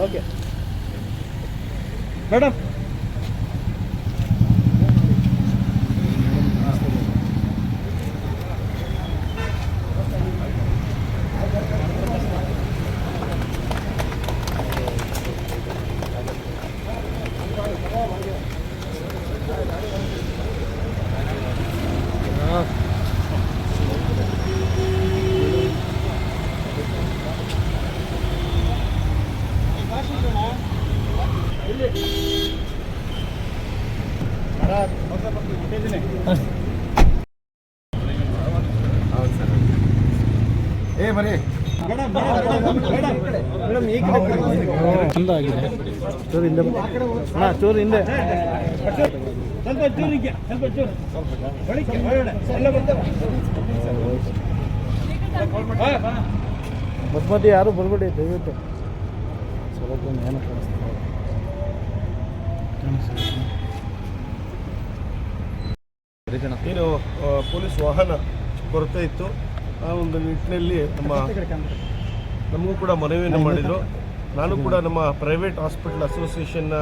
Okay madam ಮರಿ ಚಂದಾಗಿದೆ ಚೂರು ಹಿಂದೆ ಅಣ್ಣ ಚೂರು ಹಿಂದೆ ಮಧ್ಯ ಯಾರು ಬರ್ಬೇಡಿ ದಯವಿಟ್ಟು ಸ್ವಲ್ಪ ಏನು ಏನು ಪೊಲೀಸ್ ವಾಹನ ಕೊರತೆ ಇತ್ತು. ಆ ಒಂದು ನಿಟ್ಟಿನಲ್ಲಿ ನಮಗೂ ಕೂಡ ಮನವಿಯನ್ನು ಮಾಡಿದರು. ನಾನು ಕೂಡ ನಮ್ಮ ಪ್ರೈವೇಟ್ ಹಾಸ್ಪಿಟಲ್ ಅಸೋಸಿಯೇಷನ್ನ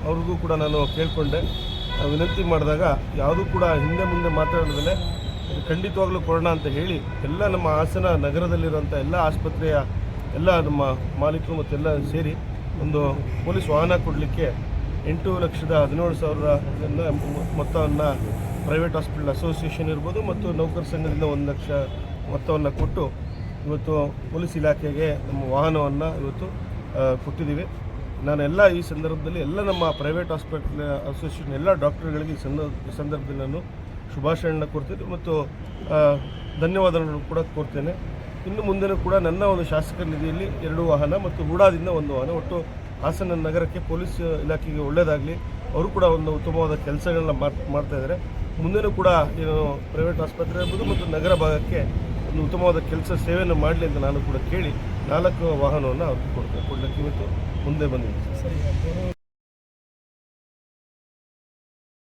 ಅವ್ರಿಗೂ ಕೂಡ ನಾನು ಕೇಳಿಕೊಂಡೆ, ವಿನಂತಿ ಮಾಡಿದಾಗ ಯಾವುದೂ ಕೂಡ ಹಿಂದೆ ಮುಂದೆ ಮಾತಾಡೋದಲ್ಲೇ ಖಂಡಿತವಾಗ್ಲೂ ಕೊಡೋಣ ಅಂತ ಹೇಳಿ ಎಲ್ಲ ನಮ್ಮ ಹಾಸನ ನಗರದಲ್ಲಿರುವಂಥ ಎಲ್ಲ ಆಸ್ಪತ್ರೆಯ ಎಲ್ಲ ನಮ್ಮ ಮಾಲೀಕರು ಮತ್ತೆಲ್ಲ ಸೇರಿ ಒಂದು ಪೊಲೀಸ್ ವಾಹನ ಕೊಡಲಿಕ್ಕೆ 8,17,000 ಮೊತ್ತವನ್ನು ಪ್ರೈವೇಟ್ ಹಾಸ್ಪಿಟಲ್ ಅಸೋಸಿಯೇಷನ್ ಇರ್ಬೋದು ಮತ್ತು ನೌಕರ ಸಂಘದಿಂದ 1 ಲಕ್ಷ ಮೊತ್ತವನ್ನು ಕೊಟ್ಟು ಇವತ್ತು ಪೊಲೀಸ್ ಇಲಾಖೆಗೆ ನಮ್ಮ ವಾಹನವನ್ನು ಇವತ್ತು ಕೊಟ್ಟಿದ್ದೀವಿ. ನಾನೆಲ್ಲ ಈ ಸಂದರ್ಭದಲ್ಲಿ ಎಲ್ಲ ನಮ್ಮ ಪ್ರೈವೇಟ್ ಹಾಸ್ಪಿಟಲ್ ಅಸೋಸಿಯೇಷನ್ ಎಲ್ಲ ಡಾಕ್ಟರ್ಗಳಿಗೆ ಈ ಸಂದರ್ಭದಲ್ಲಿ ನಾನು ಶುಭಾಶಯಗಳನ್ನ ಕೊಡ್ತೀನಿ ಮತ್ತು ಧನ್ಯವಾದಗಳನ್ನು ಕೂಡ ಕೋರ್ತೇನೆ. ಇನ್ನು ಮುಂದೆನೂ ಕೂಡ ನನ್ನ ಒಂದು ಶಾಸಕರ ನಿಧಿಯಲ್ಲಿ 2 ವಾಹನ ಮತ್ತು ಹೂಡಾದಿಂದ 1 ವಾಹನ, ಒಟ್ಟು ಹಾಸನ ನಗರಕ್ಕೆ ಪೊಲೀಸ್ ಇಲಾಖೆಗೆ ಒಳ್ಳೆಯದಾಗಲಿ, ಅವರು ಕೂಡ ಒಂದು ಉತ್ತಮವಾದ ಕೆಲಸಗಳನ್ನ ಮಾಡ್ತಾಯಿದ್ದಾರೆ. ಮುಂದೆನೂ ಕೂಡ ಏನು ಪ್ರೈವೇಟ್ ಆಸ್ಪತ್ರೆ ಇರ್ಬೋದು ಮತ್ತು ನಗರ ಭಾಗಕ್ಕೆ ಒಂದು ಉತ್ತಮವಾದ ಕೆಲಸ ಸೇವೆಯನ್ನು ಮಾಡಲಿ ಅಂತ ನಾನು ಕೂಡ ಕೇಳಿ 4 ವಾಹನವನ್ನು ಅವ್ರಿಗೆ ಕೊಡಲಿಕ್ಕೆ ಇವತ್ತು ಮುಂದೆ ಬಂದಿದ್ದೀನಿ.